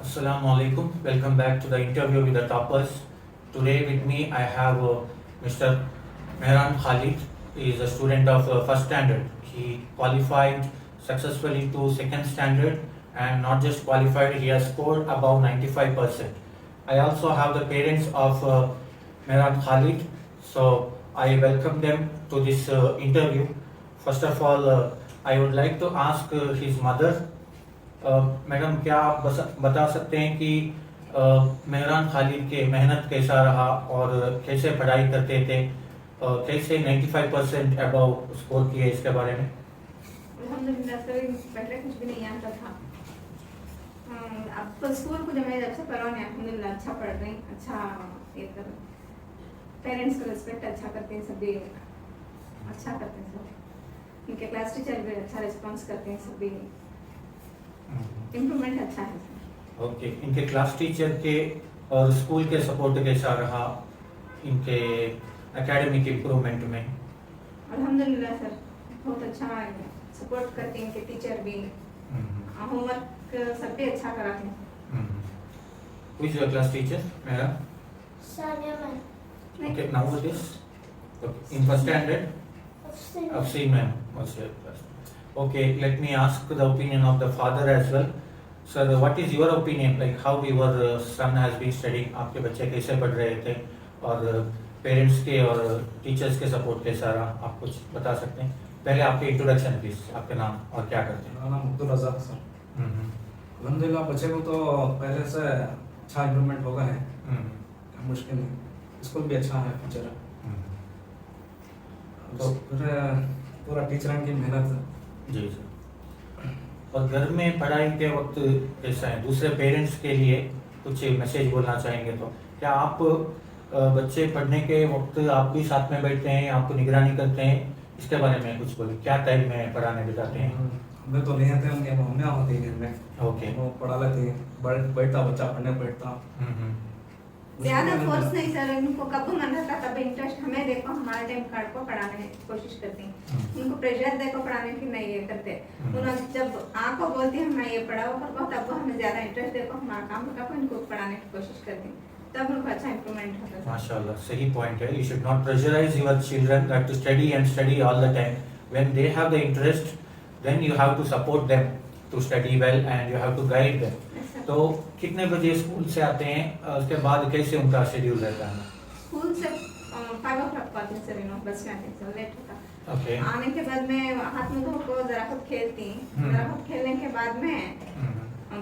Assalamu alaikum. Welcome back to the interview with the toppers. Today with me I have Mr. Mehran Khalid. He is a student of first standard. He qualified successfully to second standard, and not just qualified, he has scored above 95%. I also have the parents of Mehran Khalid. So I welcome them to this interview. First of all, I would like to ask his mother. Madam, क्या आप बता सकते हैं कि मेहरान खालिद के मेहनत कैसा रहा और कैसे पढ़ाई करते थे, कैसे 95% अबव स्कोर किए, इसके बारे में? अल्हम्दुलिल्लाह सर, पहले कुछ भी नहीं आता था। अब स्कूल को जब से पढ़ाने अल्हम्दुलिल्लाह अच्छा पढ़ रही, अच्छा ये कर, पेरेंट्स का रिस्पेक्ट अच्छा करते हैं, सभी अच्छा करते हैं सब। इनके क्लास टीचर भी अच्छा रिस्पॉन्स करते हैं, सभी इम्प्रूवमेंट अच्छा है। ओके, इनके क्लास टीचर के और स्कूल के सपोर्ट कैसा रहा इनके एकेडमिक इम्प्रूवमेंट में? अल्हम्दुलिल्लाह सर, बहुत अच्छा सपोर्ट करते हैं इनके टीचर भी, होमवर्क सब भी अच्छा कराते हैं। Which is your class teacher, Mehra? Sanya ma'am. Okay, now what is? Okay, in first standard? Afseen ma'am was your class. Okay, let me ask the opinion of the father as well. Sir, what is your opinion? Like how your son has been studying? आपके बच्चे कैसे पढ़ रहे थे और parents के और teachers के सपोर्ट कैसा रहा, आप कुछ बता सकते हैं? पहले आपके इंट्रोडक्शन प्लीज, आपके नाम और क्या करते हैं? मेरा नाम अब्दुल रज़ाक सर। अल्हम्दुलिल्लाह बच्चे को तो पहले से अच्छा इम्प्रूवमेंट हो गया है, मुश्किल नहीं, स्कूल भी अच्छा है, टीचर तो पूरा टीचर की मेहनत। जी सर। और घर में पढ़ाई के वक्त कैसा है, दूसरे पेरेंट्स के लिए कुछ मैसेज बोलना चाहेंगे तो? क्या आप बच्चे पढ़ने के वक्त आप भी साथ में बैठते हैं, आपको निगरानी करते हैं, इसके बारे में कुछ बोले? क्या टाइम में पढ़ाने बिताते हैं? हमें तो नहीं आते, उनके मम्मियाँ होती है घर में। ओके, वो पढ़ा लेती है, बैठता बच्चा पढ़ने बैठता। ज्यादा फोर्स नहीं सर, उनको कब मन रहता तब इंटरेस्ट, हमें देखो हमारे टाइम कार्ड को पढ़ाने की कोशिश करती हैं, उनको प्रेशर देखो पढ़ाने की नहीं ये करते। उन्होंने जब आपको बोलती है मैं ये पढ़ाओ कर बहुत, तब वो हमें ज्यादा इंटरेस्ट देखो हमारा काम का, इनको पढ़ाने की कोशिश करती हैं, तब उनको अच्छा इंप्रूवमेंट होता है। माशाल्लाह, सही पॉइंट है। You should not pressurise your children that to study and study all the time. When they have the interest, then you have to support them to study well and you have to guide them. तो कितने बजे school से आते हैं, उसके बाद कैसे उनका शेड्यूल रहता है? स्कूल से 5 o'clock आते हैं सर, बस में आते हैं सर, लेट होता है। ओके, आने के बाद में हाथ मुंह धो को जरा खुद खेलती हैं, जरा खुद खेलने के बाद में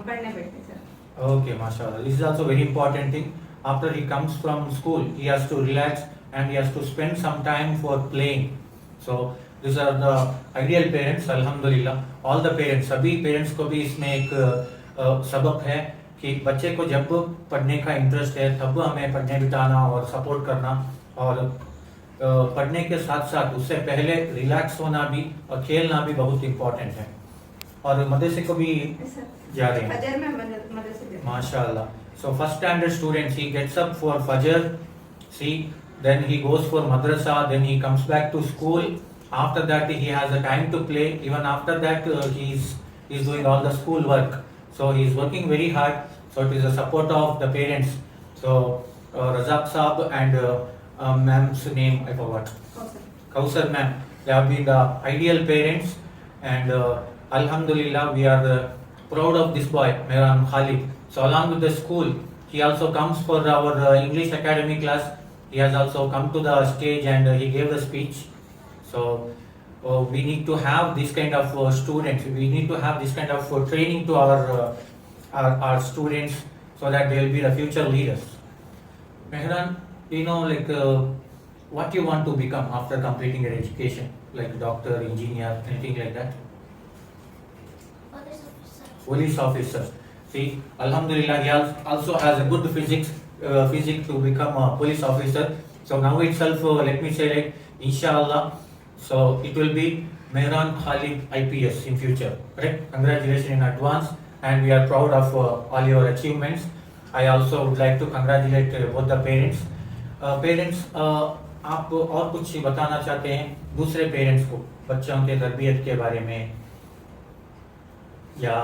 पढ़ने बैठते हैं sir. okay, mashallah. This is also very important thing. After he comes from school, he has to relax and he has to spend some time for playing. So these are the ideal parents, alhamdulillah. All the parents, सभी parents को भी इसमें एक सबक है कि बच्चे को जब पढ़ने का इंटरेस्ट है तब हमें पढ़ने बिताना और सपोर्ट करना, और पढ़ने के साथ साथ उससे पहले रिलैक्स होना भी और खेलना भी बहुत इम्पोर्टेंट है। और मदरसे को भी जा रहे हैं? फजर में मदरसे माशाल्लाह। So first standard students, he gets up for Fajr, see, then he goes for madrasa, then he comes back to school. After that he has a time to play. Even after that he's doing all the school work. So he is working very hard. So it is the support of the parents. So Razak Saab and ma'am's name I forgot. Kausar ma'am. They have been the ideal parents, and alhamdulillah we are proud of this boy Mehran Khalid. So along with the school, he also comes for our English Academy class. He has also come to the stage and he gave the speech. So we need to have this kind of students. We need to have this kind of training to our students, so that they will be the future leaders. Mehran, like what you want to become after completing your education, like doctor, engineer, anything like that? Police officer. See, alhamdulillah, he also has a good physique to become a police officer. So now itself, let me say, like, inshallah, so it will be Mehran Khalid IPS in future, right? Congratulations in advance, and we are proud of all your achievements. I also would like to congratulate both the parents. Parents, आप और कुछ बताना चाहते हैं दूसरे parents को बच्चों के तरबियत के बारे में? या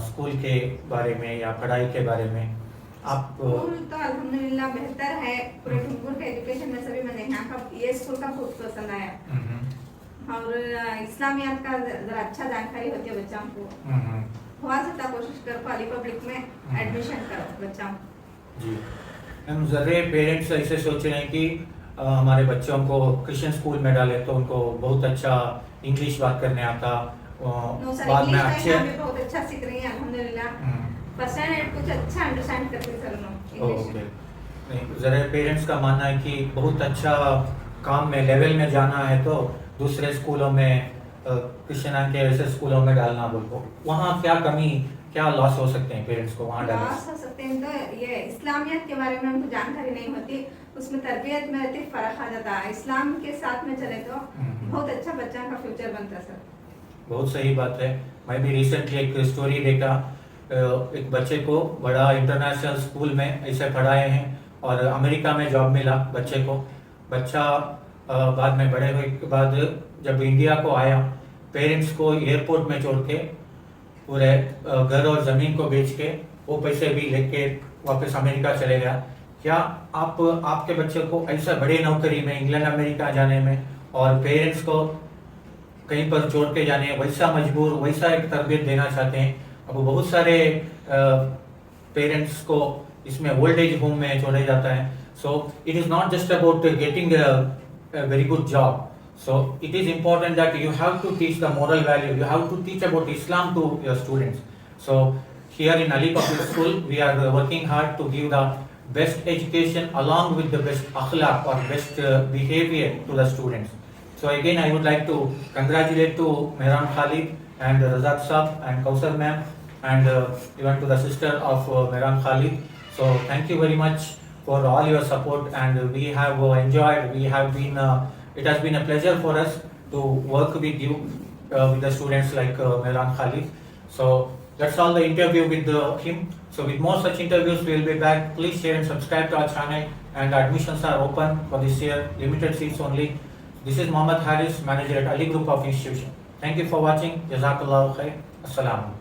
स्कूल के बारे में या पढ़ाई के बारे में आप स्कूल तो अल्हम्दुलिल्लाह बेहतर है। पूरे ठुमपुर के एजुकेशन में सभी मैंने यहाँ का ये स्कूल का बहुत पसंद आया। और इस्लामियात का जरा अच्छा जानकारी होती है बच्चों को। हुआ सकता कोशिश करो अली पब्लिक में एडमिशन करो बच्चों जी। हम ज़रे पेरेंट्स ऐसे सोच रहे हैं कि हमारे बच्चों को क्रिश्चियन स्कूल में डाले तो उनको बहुत अच्छा इंग्लिश बात करने आता, नो सर बाद में इंग्लिश अच्छे में भी बहुत अच्छा सीख रही है अल्हम्दुलिल्लाह। पर्सनल कुछ अच्छा अंडरस्टैंड करते हैं सर लोग ओके। नहीं, ज़रा पेरेंट्स का मानना है कि बहुत अच्छा काम में लेवल में जाना है तो दूसरे स्कूलों में क्रिश्चियन के ऐसे स्कूलों में डालना बोलो, वहाँ क्या कमी क्या लॉस हो सकते हैं पेरेंट्स को वहाँ डालने लॉस हो सकते हैं। तो ये इस्लामियत के बारे में उनको जानकारी नहीं होती, उसमें तरबियत में रहती फर्क आ जाता है। इस्लाम के साथ में चले तो बहुत अच्छा बच्चा का फ्यूचर बनता है सर। बहुत सही बात है। मैं भी रिसेंटली एक स्टोरी देखा, एक बच्चे को बड़ा इंटरनेशनल स्कूल में ऐसे पढ़ाए हैं और अमेरिका में जॉब मिला बच्चे को। बच्चा बाद में बड़े होने के बाद जब इंडिया को आया, पेरेंट्स को एयरपोर्ट में छोड़ के पूरे घर और ज़मीन को बेच के वो पैसे भी लेके वापस अमेरिका चले गया। क्या आप आपके बच्चे को ऐसा बड़े नौकरी में इंग्लैंड अमेरिका जाने में और पेरेंट्स को कहीं पर छोड़ के जाने वैसा मजबूर वैसा एक तरबियत देना चाहते हैं? अब बहुत सारे पेरेंट्स को इसमें ओल्ड एज होम में छोड़ा जाता है। So it is not just about getting a very good job. So it is important that you have to teach the moral value. You have to teach about Islam to your students. So here in Ali Public School, we are working hard to give the best education along with the best akhlaq or best behavior to the students. So again, I would like to congratulate to Mehran Khalid and Razak Saab and Kausar ma'am and even to the sister of Mehran Khalid. So thank you very much for all your support, and we have enjoyed. We have been. It has been a pleasure for us to work with you, with the students like Mehran Khalid. So that's all the interview with him. So with more such interviews, we will be back. Please share and subscribe to our channel. And admissions are open for this year. Limited seats only. This is Mohammad Haris, manager at Ali Group of Institution. Thank you for watching. Jazakallahu khair. Assalamu.